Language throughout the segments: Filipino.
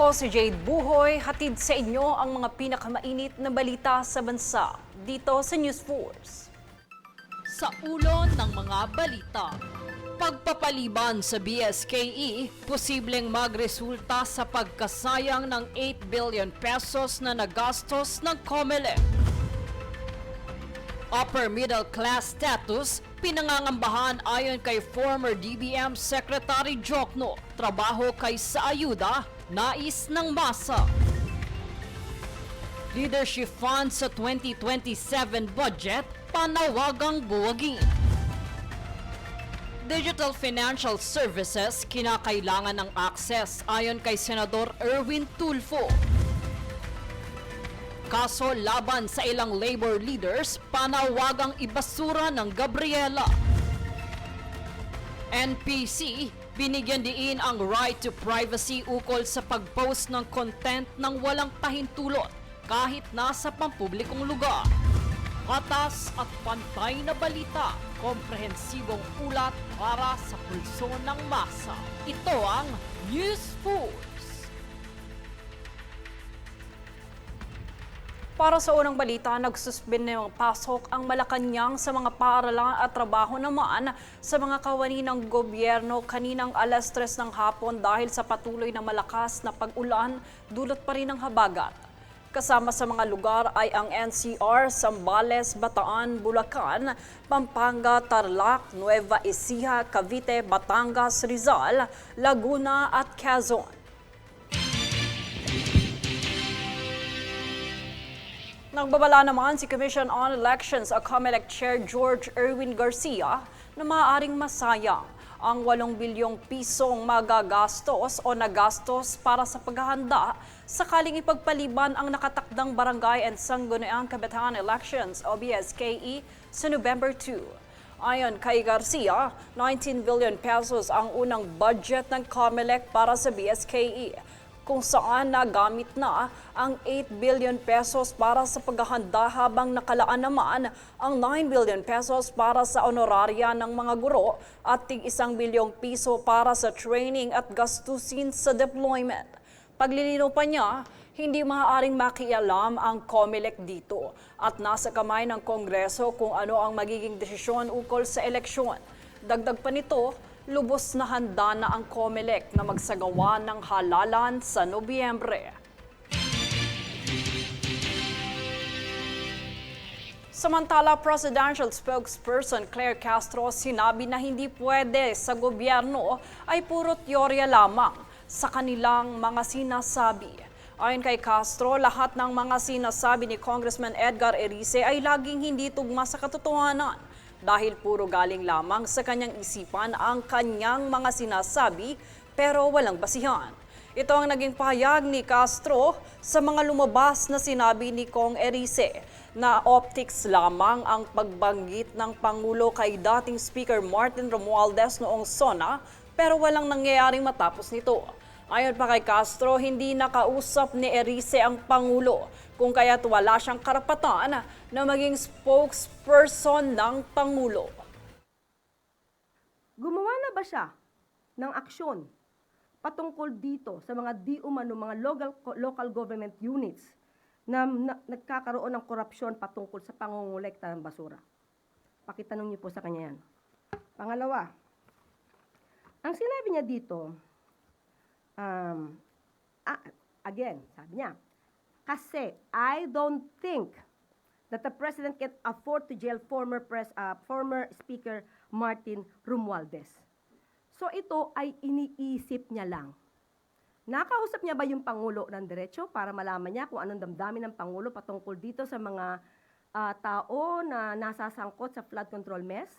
Ako si Jade Buhoy, hatid sa inyo ang mga pinakamainit na balita sa bansa dito sa News Force. Sa ulo ng mga balita, pagpapaliban sa BSKE, posibleng magresulta sa pagkasayang ng 8 billion pesos na nagastos ng COMELEC. Upper middle class status, pinangangambahan ayon kay former DBM Secretary Jokno, trabaho kaysa ayuda, nais ng masa. Leadership Fund sa 2027 budget, panawagang buwagin. Digital Financial Services, kinakailangan ng access ayon kay Senador Erwin Tulfo. Kaso laban sa ilang labor leaders, panawagang ibasura ng Gabriela. NPC, binigyan diin ang right to privacy ukol sa pag-post ng content ng walang pahintulot kahit nasa pampublikong lugar. Patas at pantay na balita, komprehensibong ulat para sa pulso ng masa. Ito ang News Force. Para sa unang balita, nagsuspende ng pasok ang Malacanang sa mga paaralan at trabaho naman sa mga kawani ng gobyerno kaninang alas 3 ng hapon dahil sa patuloy na malakas na pag-ulan dulot pa rin ng habagat. Kasama sa mga lugar ay ang NCR, Zambales, Bataan, Bulacan, Pampanga, Tarlac, Nueva Ecija, Cavite, Batangas, Rizal, Laguna at Quezon. Nagbabala naman si Commission on Elections o COMELEC Chair George Erwin Garcia na maaaring masayang ang 8 bilyong pisong magagastos o nagastos para sa paghahanda sakaling ipagpaliban ang nakatakdang Barangay and Sangguniang Kabataan Elections o BSKE sa November 2. Ayon kay Garcia, 19 billion pesos ang unang budget ng COMELEC para sa BSKE, kung saan nagamit na ang 8 billion pesos para sa paghahanda habang nakalaan naman ang 9 billion pesos para sa honoraria ng mga guro at tig-1 bilyong piso para sa training at gastusin sa deployment. Paglilinaw pa niya, hindi maaaring makialam ang COMELEC dito at nasa kamay ng Kongreso kung ano ang magiging desisyon ukol sa eleksyon. Dagdag pa nito, lubos na handa na ang COMELEC na magsagawa ng halalan sa Nobyembre. Samantala, Presidential Spokesperson Claire Castro sinabi na hindi pwede sa gobyerno ay puro teorya lamang sa kanilang mga sinasabi. Ayon kay Castro, lahat ng mga sinasabi ni Congressman Edgar Erice ay laging hindi tugma sa katotohanan dahil puro galing lamang sa kanyang isipan ang kanyang mga sinasabi pero walang basihan. Ito ang naging pahayag ni Castro sa mga lumabas na sinabi ni Kong Erice na optics lamang ang pagbanggit ng Pangulo kay dating Speaker Martin Romualdez noong SONA pero walang nangyayaring matapos nito. Ayon pa kay Castro, hindi nakausap ni Erice ang Pangulo kung kaya't wala siyang karapatan na maging spokesperson ng Pangulo. Gumawa na ba siya ng aksyon patungkol dito sa mga di umano mga local government units na nagkakaroon ng korupsyon patungkol sa pangongolekta ng basura? Pakitanong niyo po sa kanya yan. Pangalawa, ang sinabi niya dito, again, sabi niya, kasi I don't think that the President can afford to jail former Speaker Martin Romualdez. So ito ay iniisip niya lang. Nakausap niya ba yung Pangulo ng diretso para malaman niya kung anong damdamin ng Pangulo patungkol dito sa mga tao na nasasangkot sa flood control mess?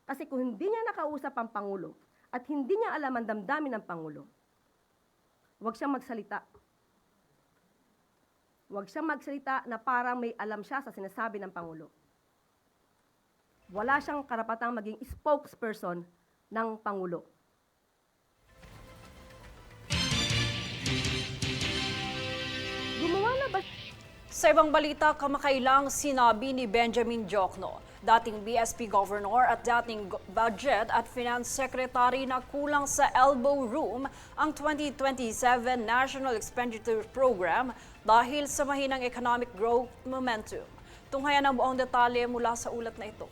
Kasi kung hindi niya nakausap ang Pangulo at hindi niya alam ang damdamin ng Pangulo, huwag siyang magsalita. Huwag siyang magsalita na parang may alam siya sa sinasabi ng Pangulo. Wala siyang karapatang maging spokesperson ng Pangulo. Gumawa na ba? Sa ibang balita, kamakailang sinabi ni Benjamin Jokno Dating BSP Governor at dating Budget at Finance Secretary na kulang sa elbow room ang 2027 National Expenditure Program dahil sa mahinang economic growth momentum. Tunghayan ang buong detalye mula sa ulat na ito.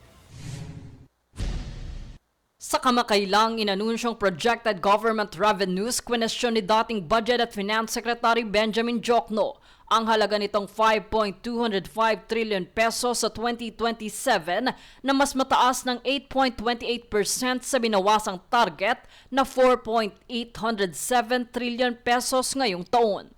Sa kamakailang inanunsyong projected government revenues, kwenestyon ni dating Budget at Finance Secretary Benjamin Diokno ang halaga nitong 5.205 trillion pesos sa 2027 na mas mataas ng 8.28% sa binawasang target na 4.807 trillion pesos ngayong taon.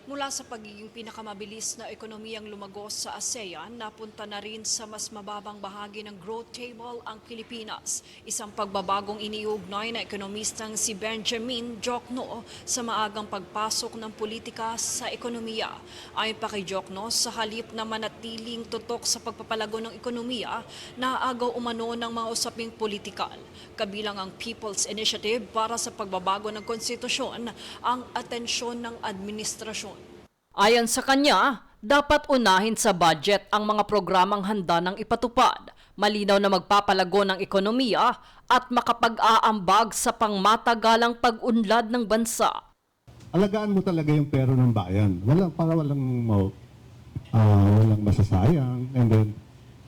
Mula sa pagiging pinakamabilis na ekonomiyang lumagos sa ASEAN, napunta na rin sa mas mababang bahagi ng growth table ang Pilipinas. Isang pagbabagong iniugnay na ekonomistang si Benjamin Diokno sa maagang pagpasok ng politika sa ekonomiya. Ayon pa kay Diokno, sa halip na manatiling tutok sa pagpapalago ng ekonomiya, naaagaw umano ng mga usaping politikal. Kabilang ang People's Initiative para sa pagbabago ng konstitusyon ang atensyon ng administrasyon. Ayon sa kanya, dapat unahin sa budget ang mga programang handa ng ipatupad, malinaw na magpapalago ng ekonomiya at makapag-aambag sa pangmatagalang pag-unlad ng bansa. Alagaan mo talaga yung pera ng bayan. Walang masasayang, and then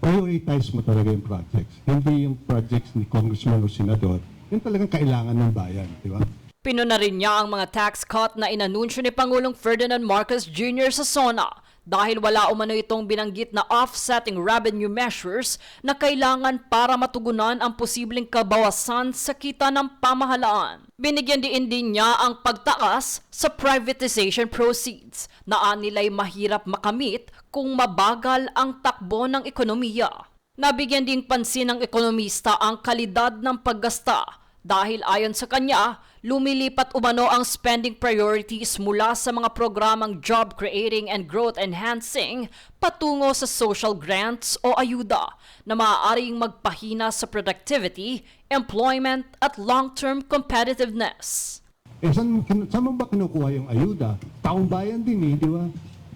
prioritize mo talaga yung projects. Hindi yung projects ni congressman o senador, yung talagang kailangan ng bayan, di ba? Pinuna rin niya ang mga tax cut na inanunsyo ni Pangulong Ferdinand Marcos Jr. sa SONA dahil wala umano itong binanggit na offsetting revenue measures na kailangan para matugunan ang posibleng kabawasan sa kita ng pamahalaan. Binigyan din niya ang pagtaas sa privatization proceeds na anilay mahirap makamit kung mabagal ang takbo ng ekonomiya. Nabigyan ding pansin ng ekonomista ang kalidad ng paggasta dahil ayon sa kanya, lumilipat umano ang spending priorities mula sa mga programang job creating and growth enhancing patungo sa social grants o ayuda na maaaring magpahina sa productivity, employment at long-term competitiveness. Saan mo ba kinukuha yung ayuda? Taong bayan din di ba?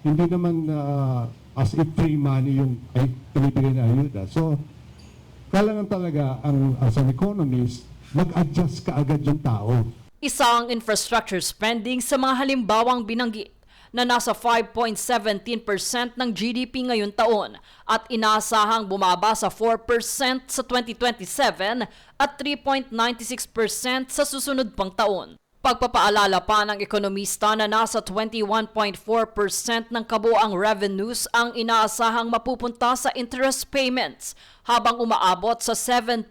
Hindi naman as if free money yung pinipigay na ayuda. So, kailangan talaga as an economist, mag-adjust ka agad yung tao. Isa ang infrastructure spending sa mga halimbawang binanggit na nasa 5.17% ng GDP ngayon taon at inaasahang bumaba sa 4% sa 2027 at 3.96% sa susunod pang taon. Pagpapaalala pa ng ekonomista na nasa 21.4% ng kabuang revenues ang inaasahang mapupunta sa interest payments habang umaabot sa 7.2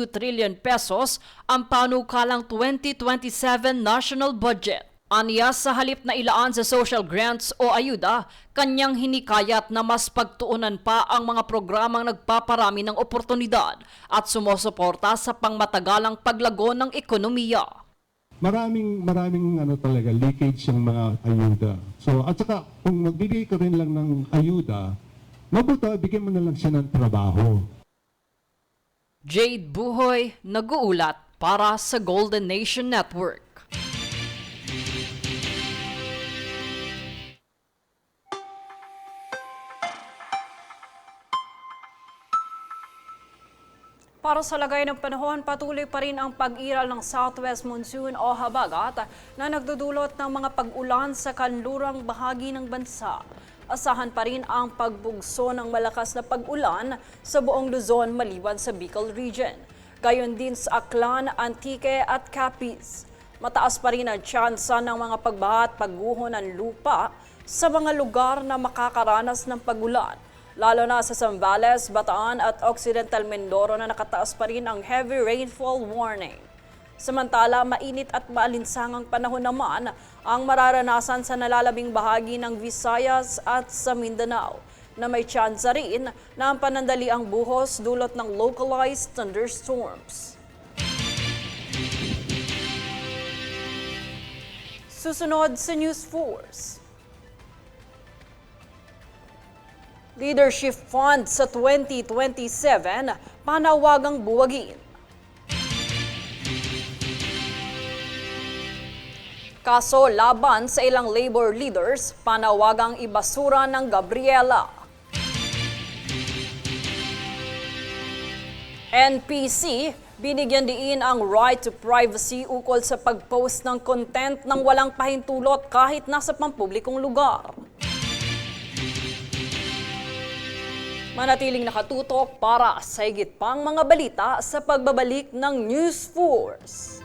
trillion pesos ang panukalang 2027 national budget. Aniya sa halip na ilaan sa social grants o ayuda, kanyang hinikayat na mas pagtuunan pa ang mga programang nagpaparami ng oportunidad at sumusuporta sa pangmatagalang paglago ng ekonomiya. Maraming talaga leakage yung mga ayuda. So at saka kung magbigay ka rin lang ng ayuda, mabuti bigyan mo na lang siya ng trabaho. Jade Buhoy, nag-uulat para sa Golden Nation Network. Para sa lagay ng panahon, patuloy pa rin ang pag-iral ng Southwest Monsoon o habagat na nagdudulot ng mga pag-ulan sa kanlurang bahagi ng bansa. Asahan pa rin ang pagbugso ng malakas na pag-ulan sa buong Luzon maliban sa Bicol Region. Gayon din sa Aklan, Antique at Capiz. Mataas pa rin ang tsansa ng mga pagbaha at pagguho ng lupa sa mga lugar na makakaranas ng pag-ulan, lalo na sa Zambales, Bataan at Occidental Mindoro na nakataas pa rin ang heavy rainfall warning. Samantala, mainit at maalinsangang panahon naman ang mararanasan sa nalalabing bahagi ng Visayas at sa Mindanao, na may tsansa rin na ang panandaliang buhos dulot ng localized thunderstorms. Susunod sa News Force. Leadership Fund sa 2027, panawagang buwagin. Kaso laban sa ilang labor leaders, panawagang ibasura ng Gabriela. NPC, binigyan diin ang right to privacy ukol sa pag-post ng content ng walang pahintulot kahit nasa pampublikong lugar. Manatiling nakatutok para sa higit pang mga balita sa pagbabalik ng News Force.